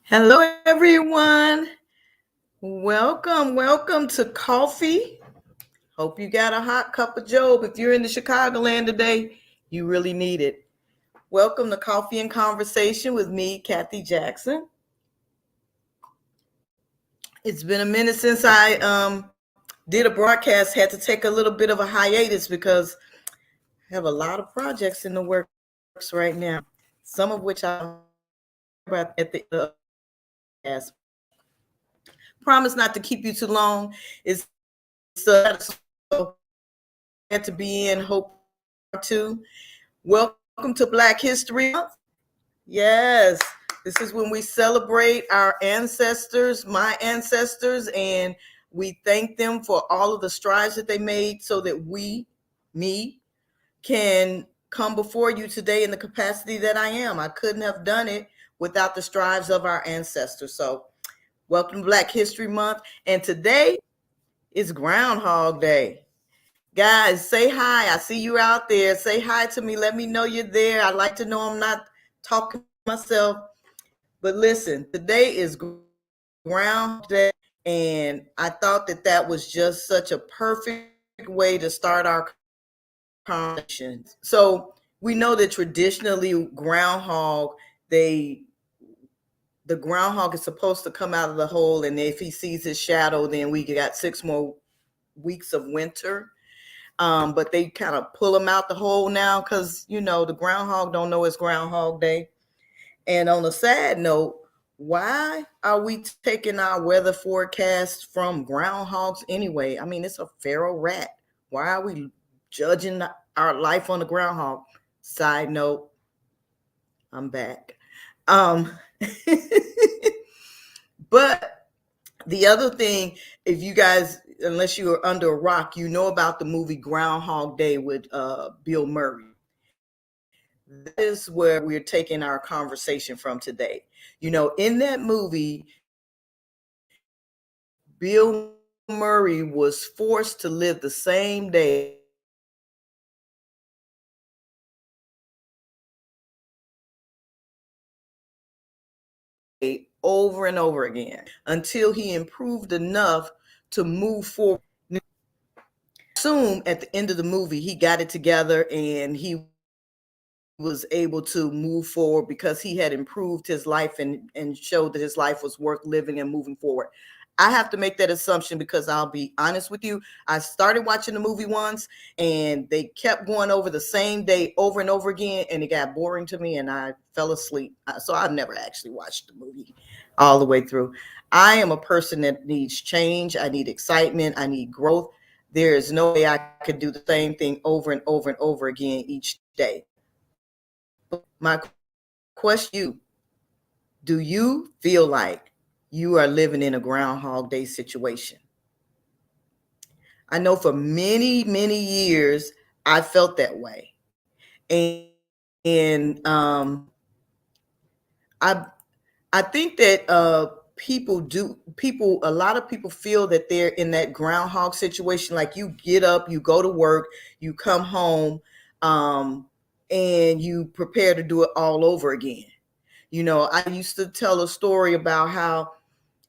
Hello, everyone. Welcome to Coffee. Hope you got a hot cup of Joe. If you're in the Chicagoland today, you really need it. Welcome to Coffee and Conversation with me, Kathy Jackson. It's been a minute since I did a broadcast. Had to take a little bit of a hiatus because I have a lot of projects in the works right now. Some of which I'll about at the podcast. Promise not to keep you too long. It's so glad to be in. Hope to. Welcome to Black History Month. Yes, this is when we celebrate our ancestors, my ancestors, and we thank them for all of the strides that they made so that me, can come before you today in the capacity that I am. I couldn't have done it without the strides of our ancestors. So, welcome to Black History Month. And today is Ground Hog Day. Guys, say hi. I see you out there. Say hi to me. Let me know you're there. I'd like to know I'm not talking myself. But listen, today is Ground Day, and I thought that was just such a perfect way to start our conversation. So we know that traditionally groundhog, the groundhog is supposed to come out of the hole, and if he sees his shadow, then we got 6 more weeks of winter. But they kind of pull them out the hole now because the groundhog don't know it's Groundhog Day. And on a sad note, why are we taking our weather forecast from groundhogs anyway? I mean, it's a feral rat. Why are we judging our life on the groundhog? Side note, I'm back. Um, but the other thing, if you guys, unless you are under a rock, you know about the movie Groundhog Day with Bill Murray. That is where we're taking our conversation from today. In that movie, Bill Murray was forced to live the same day over and over again until he improved enough to move forward. Assume at the end of the movie he got it together and he was able to move forward because he had improved his life and showed that his life was worth living and moving forward. I have to make that assumption because I'll be honest with you. I started watching the movie once and they kept going over the same day over and over again, and it got boring to me and I fell asleep. So I've never actually watched the movie all the way through. I am a person that needs change. I need excitement. I need growth. There is no way I could do the same thing over and over and over again each day. My question to you, do you feel like you are living in a Groundhog Day situation? I know for many, many years, I felt that way. And I I think that a lot of people feel that they're in that groundhog situation. Like you get up, you go to work, you come home, um, and you prepare to do it all over again. I used to tell a story about how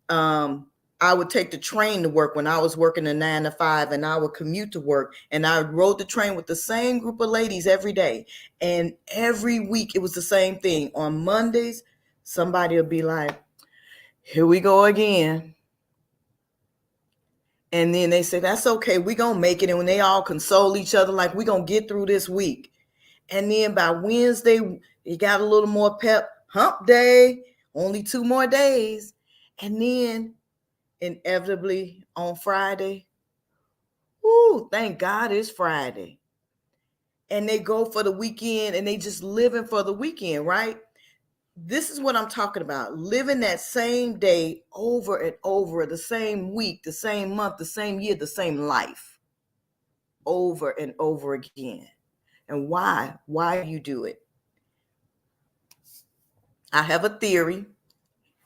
um, I would take the train to work when I was working a 9 to 5, and I would commute to work, and I rode the train with the same group of ladies every day. And every week it was the same thing. On Mondays, somebody would be like, "Here we go again." And then they say, "That's okay. We're going to make it." And when they all console each other, like, "We're going to get through this week." And then by Wednesday, you got a little more pep. Hump day, only 2 more days. And then inevitably on Friday, ooh, thank God it's Friday. And they go for the weekend and they just living for the weekend, right? This is what I'm talking about. Living that same day over and over, the same week, the same month, the same year, the same life over and over again. And why? Why do you do it? I have a theory.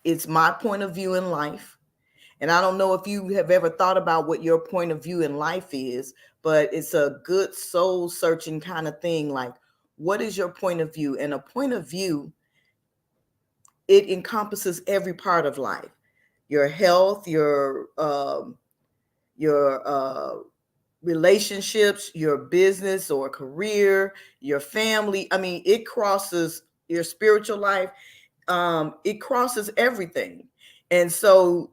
It's my point of view in life. And I don't know if you have ever thought about what your point of view in life is, but it's a good soul searching kind of thing. Like, what is your point of view? And a point of view it encompasses every part of life, your health, your relationships, your business or career, your family. I mean, it crosses your spiritual life. It crosses everything. And so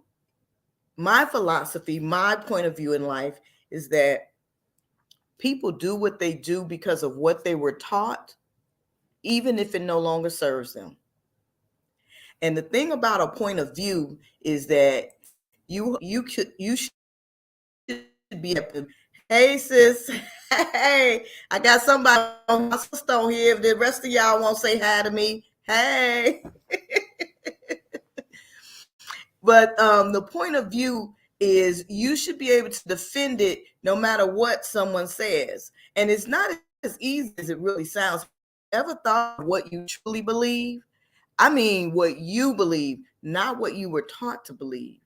my philosophy, my point of view in life is that people do what they do because of what they were taught, even if it no longer serves them. And the thing about a point of view is that you should be able to, hey sis, hey, I got somebody on my sister on here. If the rest of y'all won't say hi to me, hey. But the point of view is you should be able to defend it no matter what someone says. And it's not as easy as it really sounds. Have you ever thought of what you truly believe? I mean, what you believe, not what you were taught to believe.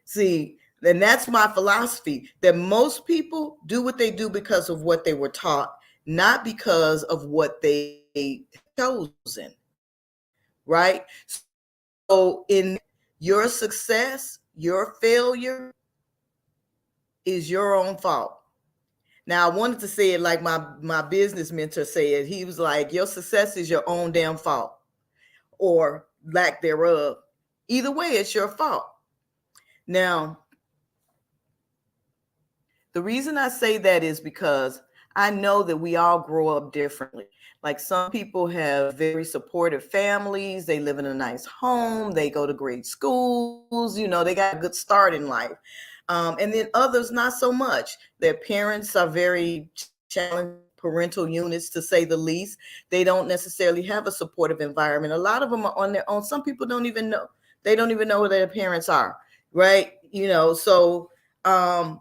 See, and that's my philosophy, that most people do what they do because of what they were taught, not because of what they have chosen. Right? So in your success, your failure is your own fault. Now I wanted to say it like my business mentor said. He was like, your success is your own damn fault, or lack thereof. Either way, it's your fault. Now, the reason I say that is because I know that we all grow up differently. Like some people have very supportive families, they live in a nice home, they go to great schools, they got a good start in life. And then others, not so much. Their parents are very challenging parental units, to say the least. They don't necessarily have a supportive environment. A lot of them are on their own. Some people don't even know. They don't even know who their parents are, right? So at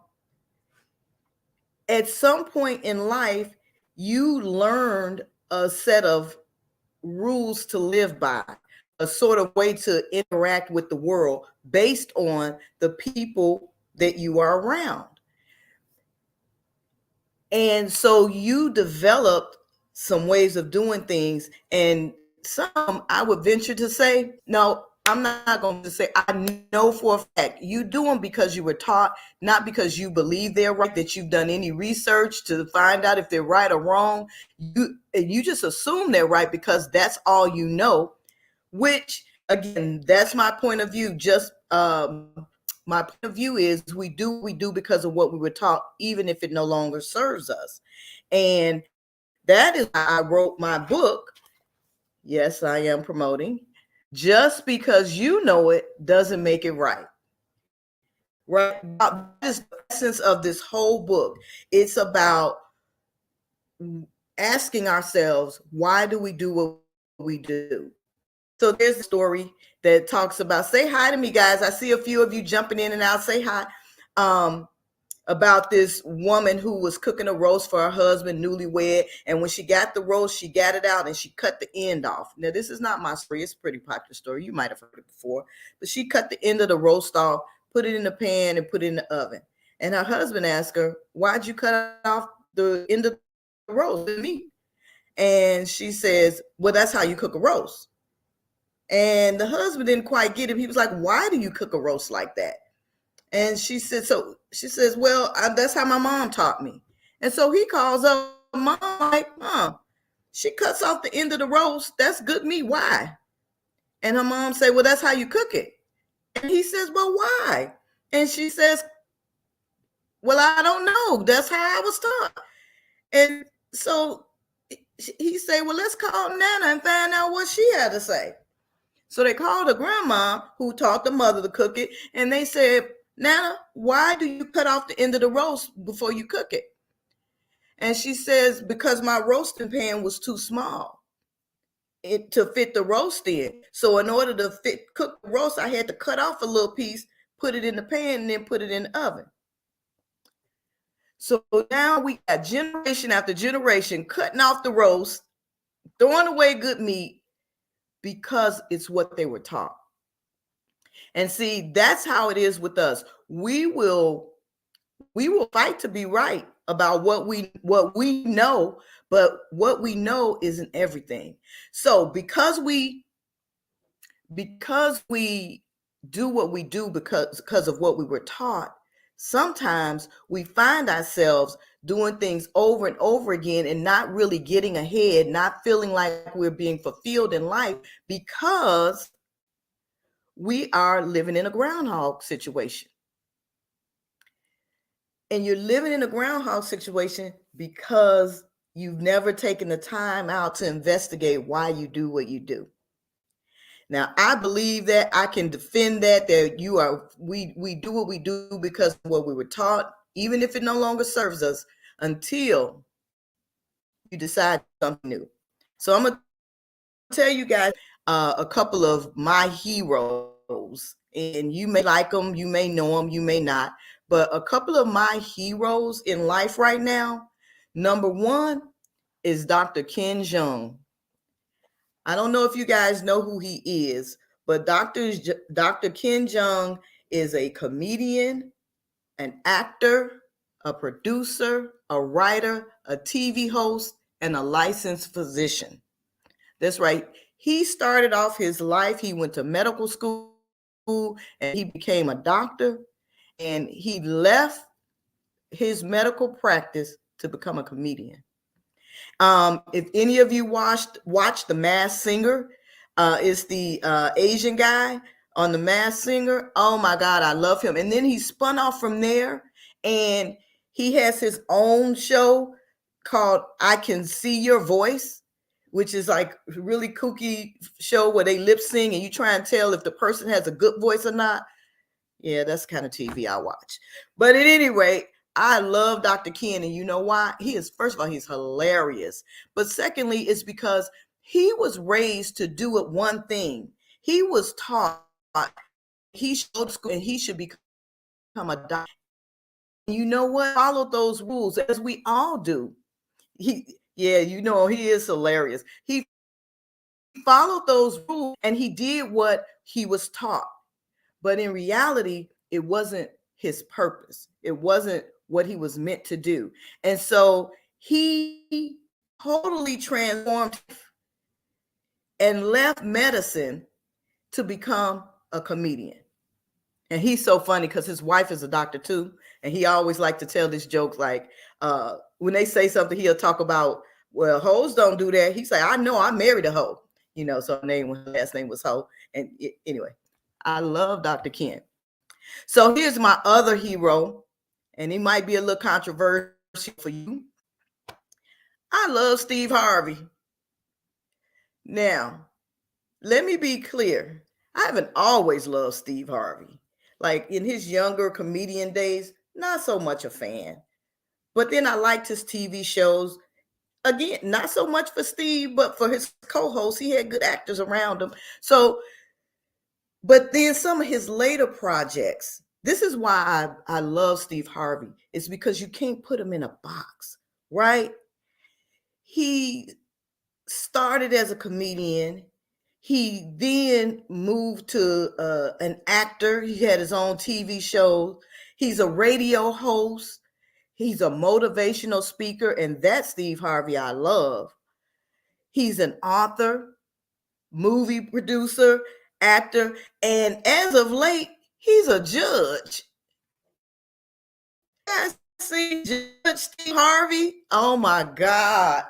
some point in life, you learned a set of rules to live by, a sort of way to interact with the world based on the people that you are around. And so you developed some ways of doing things, and some I would venture to say, no, I'm not going to say, I know for a fact you do them because you were taught, not because you believe they're right, that you've done any research to find out if they're right or wrong. You just assume they're right because that's all you know, which again, that's my point of view. Just my point of view is we do because of what we were taught, even if it no longer serves us. And that is why I wrote my book. Yes, I am promoting. Just because you know it doesn't make it right. Right? That is the essence of this whole book. It's about asking ourselves, why do we do what we do? So there's a story that talks about, say hi to me, guys. I see a few of you jumping in and out. Say hi. Um, about this woman who was cooking a roast for her husband, newlywed. And when she got the roast, she got it out and she cut the end off. Now, this is not my story. It's a pretty popular story. You might have heard it before. But she cut the end of the roast off, put it in the pan, and put it in the oven. And her husband asked her, why'd you cut off the end of the roast, the meat? And she says, well, that's how you cook a roast. And the husband didn't quite get it. He was like, why do you cook a roast like that? And she says, well, that's how my mom taught me. And so he calls up mom like, she cuts off the end of the roast. That's good meat. Why? And her mom said, well, that's how you cook it. And he says, well, why? And she says, well, I don't know. That's how I was taught. And so he said, well, let's call Nana and find out what she had to say. So they called the grandma who taught the mother to cook it, and they said, Nana, why do you cut off the end of the roast before you cook it? And she says, because my roasting pan was too small to fit the roast in. So in order to cook the roast, I had to cut off a little piece, put it in the pan, and then put it in the oven. So now we got generation after generation cutting off the roast, throwing away good meat because it's what they were taught. And see, that's how it is with us. We will fight to be right about what we know, but what we know isn't everything. So because we because we do what we do because of what we were taught, sometimes we find ourselves doing things over and over again and not really getting ahead, not feeling like we're being fulfilled in life because we are living in a groundhog situation. And you're living in a groundhog situation because you've never taken the time out to investigate why you do what you do. Now, I believe that I can defend that we do what we do because of what we were taught, even if it no longer serves us, until you decide something new. So I'm gonna tell you guys a couple of my heroes, and you may like them, you may know them, you may not, but a couple of my heroes in life right now. Number one is Dr. Ken Jeong. I don't know if you guys know who he is, but Dr. Ken Jeong is a comedian, an actor, a producer, a writer, a TV host, and a licensed physician. That's right. He started off his life, he went to medical school and he became a doctor, and he left his medical practice to become a comedian. If any of you watched The Masked Singer, is the Asian guy on The Masked Singer. Oh my God, I love him. And then he spun off from there, and he has his own show called I Can See Your Voice, which is like a really kooky show where they lip sing and you try and tell if the person has a good voice or not. Yeah, that's the kind of TV I watch. But at any rate, I love Dr. Ken, and you know why? First of all, he's hilarious. But secondly, it's because he was raised to do it one thing. He was taught he should go to school and he should become a doctor. You know what? Follow those rules as we all do. Yeah, he is hilarious. He followed those rules and he did what he was taught. But in reality, it wasn't his purpose. It wasn't what he was meant to do. And so he totally transformed and left medicine to become a comedian. And he's so funny because his wife is a doctor too. And he always liked to tell this joke, like when they say something, he'll talk about, well, hoes don't do that. He say, I know, I married a hoe. So her last name was Ho. And anyway, I love Dr. Ken. So here's my other hero, and he might be a little controversial for you. I love Steve Harvey. Now, let me be clear. I haven't always loved Steve Harvey. Like in his younger comedian days, not so much a fan. But then I liked his TV shows. Again, not so much for Steve, but for his co-hosts. He had good actors around him. But then some of his later projects, this is why I love Steve Harvey. It's because you can't put him in a box, right? He started as a comedian. He then moved to an actor. He had his own TV show. He's a radio host. He's a motivational speaker, and that's Steve Harvey I love. He's an author, movie producer, actor, and as of late, he's a judge. I see Judge Steve Harvey. Oh my God.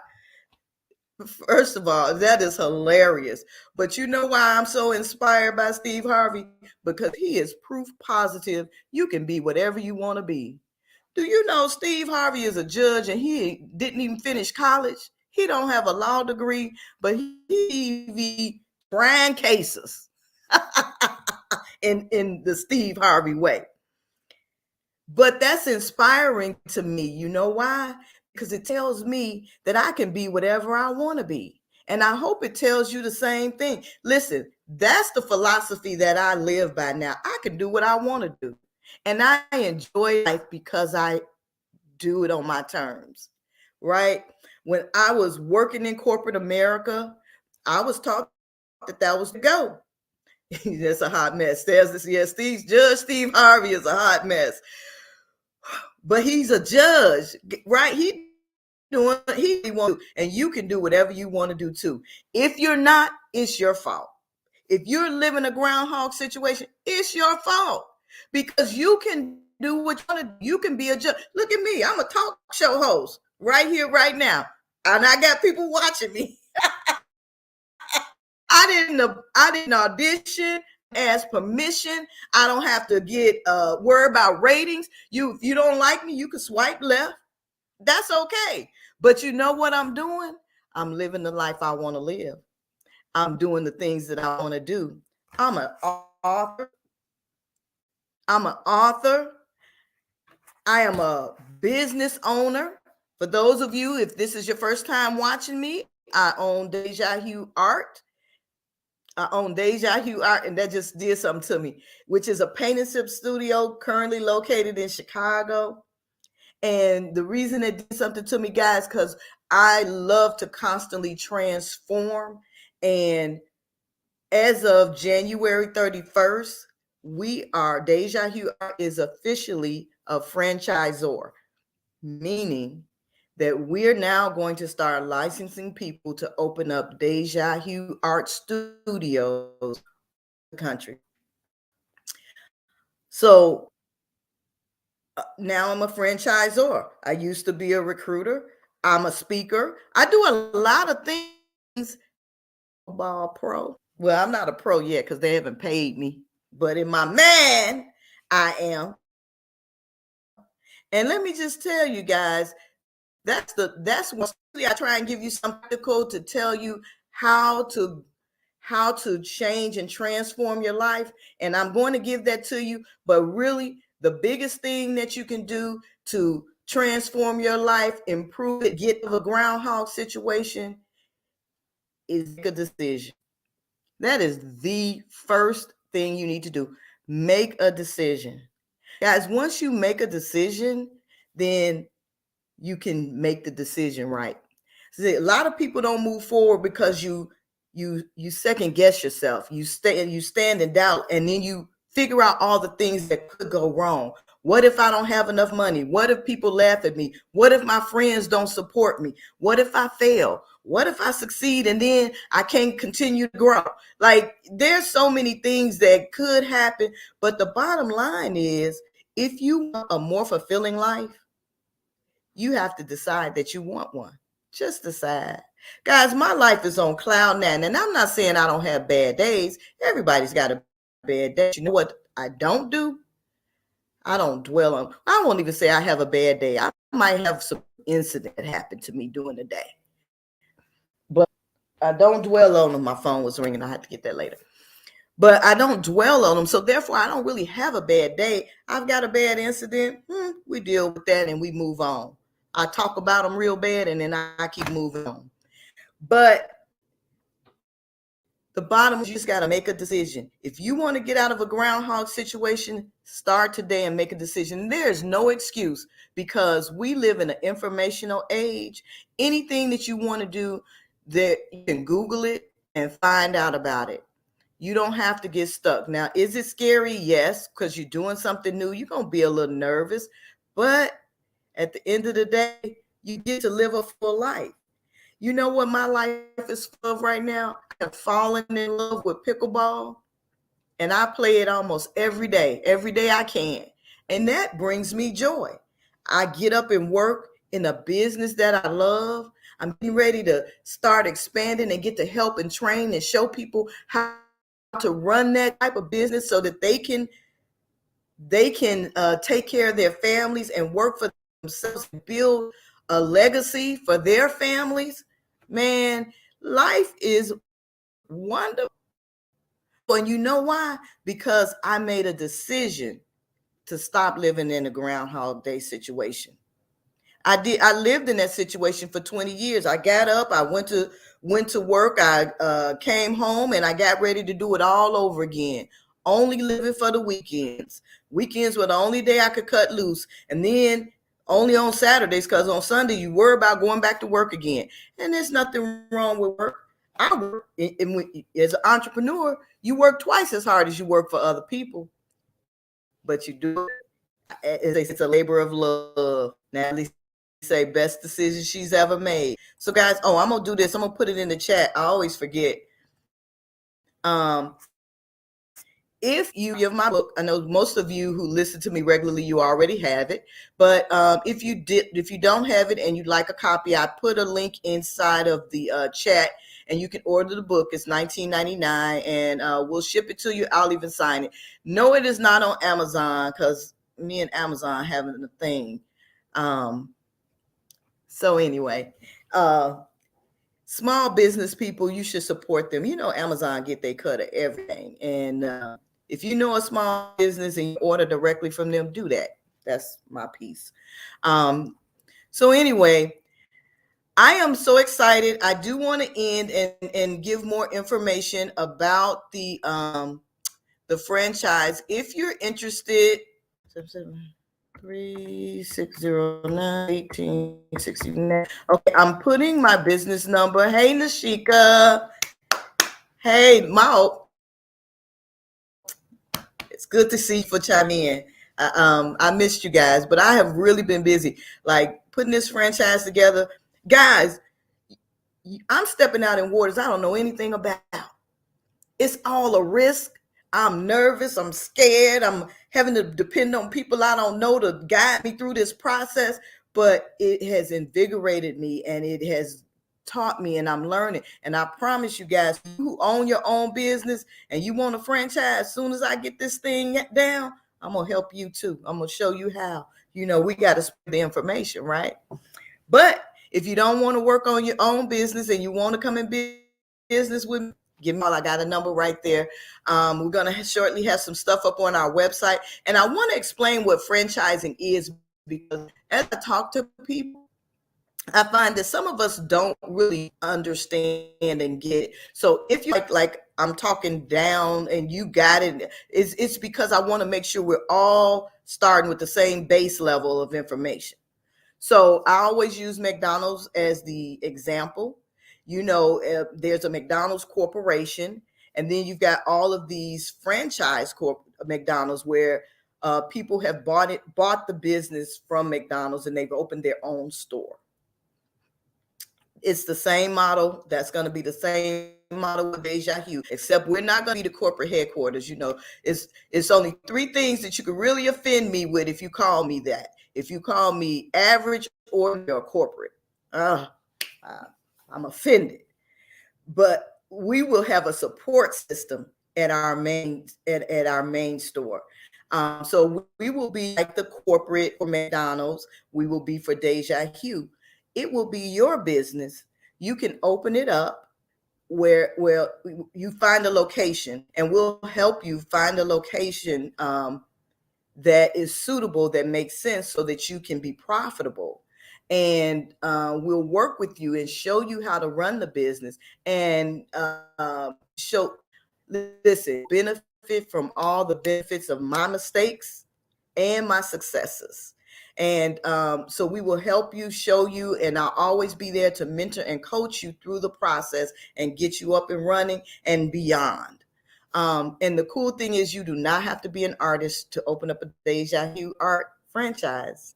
First of all, that is hilarious. But you know why I'm so inspired by Steve Harvey? Because he is proof positive you can be whatever you want to be. Do you know Steve Harvey is a judge and he didn't even finish college? He don't have a law degree, but he trying cases in the Steve Harvey way. But that's inspiring to me. You know why? Because it tells me that I can be whatever I want to be. And I hope it tells you the same thing. Listen, that's the philosophy that I live by now. I can do what I want to do. And I enjoy life because I do it on my terms, right? When I was working in corporate America, I was taught that was the go. That's a hot mess. There's this, yes, Judge Steve Harvey is a hot mess. But he's a judge, right? He doing what he wants to, and you can do whatever you want to do too. If you're not, it's your fault. If you're living a groundhog situation, it's your fault because you can do what you want to do. You can be a judge. Look at me. I'm a talk show host right here, right now. And I got people watching me. I didn't audition, ask permission. I don't have to get worry about ratings. If you don't like me, you can swipe left. That's okay. But you know what I'm doing? I'm living the life I want to live. I'm doing the things that I want to do. I'm an author. I'm an author. I am a business owner. For those of you, if this is your first time watching me, I own Deja Hue Art. I own Deja Hue Art, and that just did something to me, which is a paint and sip studio currently located in Chicago. And the reason it did something to me, guys, because I love to constantly transform. And as of January 31st, Deja Hue Art is officially a franchisor, meaning that we're now going to start licensing people to open up Deja Hue Art Studios the country. So now I'm a franchisor. I used to be a recruiter. I'm a speaker. I do a lot of things. Ball pro. Well, I'm not a pro yet because they haven't paid me. But in my mind, I am. And let me just tell you guys, that's what I try and give you some practical to tell you how to change and transform your life. And I'm going to give that to you. But really, the biggest thing that you can do to transform your life, improve it, get to a groundhog situation is make a decision. That is the first thing you need to do. Make a decision. Guys, once you make a decision, then you can make the decision right. See, a lot of people don't move forward because you second guess yourself. You stand in doubt, and then you figure out all the things that could go wrong. What if I don't have enough money? What if people laugh at me? What if my friends don't support me? What if I fail? What if I succeed and then I can't continue to grow? Like, there's so many things that could happen, but the bottom line is, if you want a more fulfilling life, you have to decide that you want one. Just decide. Guys, my life is on cloud nine, and I'm not saying I don't have bad days. Everybody's got a bad day. You know what I don't do? I don't dwell on. I won't even say I have a bad day. I might have some incident that happened to me during the day, but I don't dwell on them. My phone was ringing. I had to get that later. But I don't dwell on them. So therefore, I don't really have a bad day. I've got a bad incident. We deal with that and we move on. I talk about them real bad and then I keep moving on. But the bottom is, you just got to make a decision. If you want to get out of a groundhog situation, start today and make a decision. There's no excuse because we live in an informational age. Anything that you want to do, that you can Google it and find out about it. You don't have to get stuck. Now, is it scary? Yes, because you're doing something new. You're going to be a little nervous. But at the end of the day, you get to live a full life. You know what my life is full of right now? I have fallen in love with pickleball, and I play it almost every day I can. And that brings me joy. I get up and work in a business that I love. I'm getting ready to start expanding and get to help and train and show people how to run that type of business so that they can take care of their families and work for themselves and build a legacy for their families. Man, life is wonderful. And you know why? Because I made a decision to stop living in a Groundhog Day situation. I lived in that situation for 20 years. I got up, I went to work, I came home, and I got ready to do it all over again. Only living for the weekends. Weekends were the only day I could cut loose. And then only on Saturdays, because on Sunday you worry about going back to work again. And there's nothing wrong with work. I work, as an entrepreneur, you work twice as hard as you work for other people. But you do it, it's a labor of love. Natalie say best decision she's ever made. So guys, I'm gonna do this. I'm gonna put it in the chat. I always forget. If you have my book, I know most of you who listen to me regularly, you already have it. But if you don't have it and you'd like a copy, I put a link inside of the chat, and you can order the book. It's $19.99, and we'll ship it to you. I'll even sign it. No, it is not on Amazon, because me and Amazon having a thing. Um, so anyway, uh, small business people, you should support them. You know, Amazon get their cut of everything. And if you know a small business and you order directly from them, do that. That's my piece. So anyway, I am so excited. I do want to end and give more information about the franchise. If you're interested, 3609-1869. Okay, I'm putting my business number. Hey, Nashika. Hey, Mao. It's good to see you for chime in. I missed you guys, but I have really been busy, like putting this franchise together. Guys, I'm stepping out in waters I don't know anything about. It's all a risk. I'm nervous. I'm scared. I'm having to depend on people I don't know to guide me through this process. But it has invigorated me, and it has taught me, and I'm learning. And I promise you guys, you who own your own business and you want a franchise, as soon as I get this thing down, I'm going to help you too. I'm going to show you how. You know, we got to spread the information, right? But if you don't want to work on your own business and you want to come in business with me, give me a call. I got a number right there. We're going to shortly have some stuff up on our website. And I want to explain what franchising is, because as I talk to people, I find that some of us don't really understand and get it. So if you like I'm talking down and you got it, it's because I want to make sure we're all starting with the same base level of information. So I always use McDonald's as the example. You know, there's a McDonald's corporation, and then you've got all of these franchise McDonald's, where people have bought the business from McDonald's, and they've opened their own store. It's the same model. That's going to be the same model with Deja Hue, except we're not going to be the corporate headquarters. You know, it's only three things that you could really offend me with if you call me that. If you call me average, or corporate, I'm offended. But we will have a support system at our main store. So we will be like the corporate for McDonald's. We will be for Deja Hue. It will be your business. You can open it up where you find a location, and we'll help you find a location that is suitable, that makes sense, so that you can be profitable. And we'll work with you and show you how to run the business, and benefit from all the benefits of my mistakes and my successes. And so we will help you, show you, and I'll always be there to mentor and coach you through the process and get you up and running and beyond. And the cool thing is, you do not have to be an artist to open up a Deja Hue art franchise.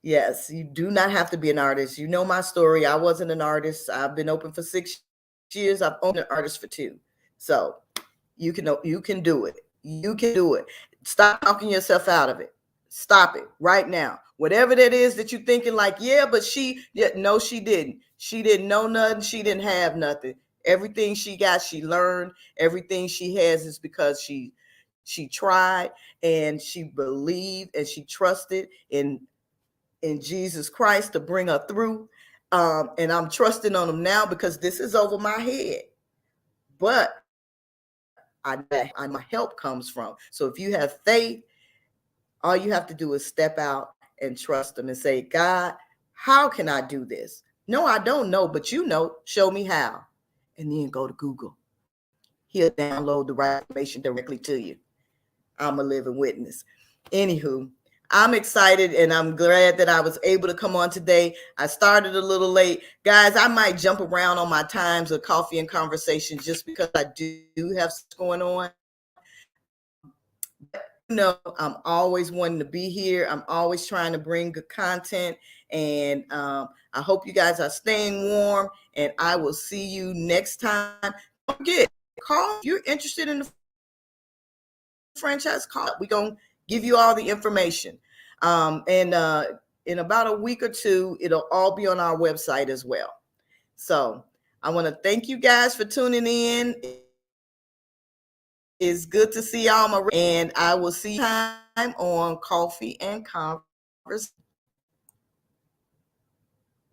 Yes, you do not have to be an artist. You know my story. I wasn't an artist. I've been open for 6 years. I've owned an artist for 2. So you can do it. You can do it. Stop talking yourself out of it. Stop it right now. Whatever that is that you're thinking, like, yeah, but no, she didn't. She didn't know nothing. She didn't have nothing. Everything she got, she learned. Everything she has is because she tried, and she believed, and she trusted in Jesus Christ to bring her through. And I'm trusting on him now, because this is over my head. But my help comes from. So if you have faith, all you have to do is step out and trust him and say, God, how can I do this? No, I don't know, but you know, show me how. And then go to Google. He'll download the right information directly to you. I'm a living witness. Anywho, I'm excited, and I'm glad that I was able to come on today. I started a little late. Guys, I might jump around on my times of coffee and conversation, just because I do have stuff going on. But I'm always wanting to be here. I'm always trying to bring good content. And I hope you guys are staying warm, and I will see you next time. Don't forget, call if you're interested in the franchise. Call. We're gonna give you all the information, and in about a week or two, it'll all be on our website as well. So I want to thank you guys for tuning in. It's good to see y'all, and I will see you time on Coffee and Conversation.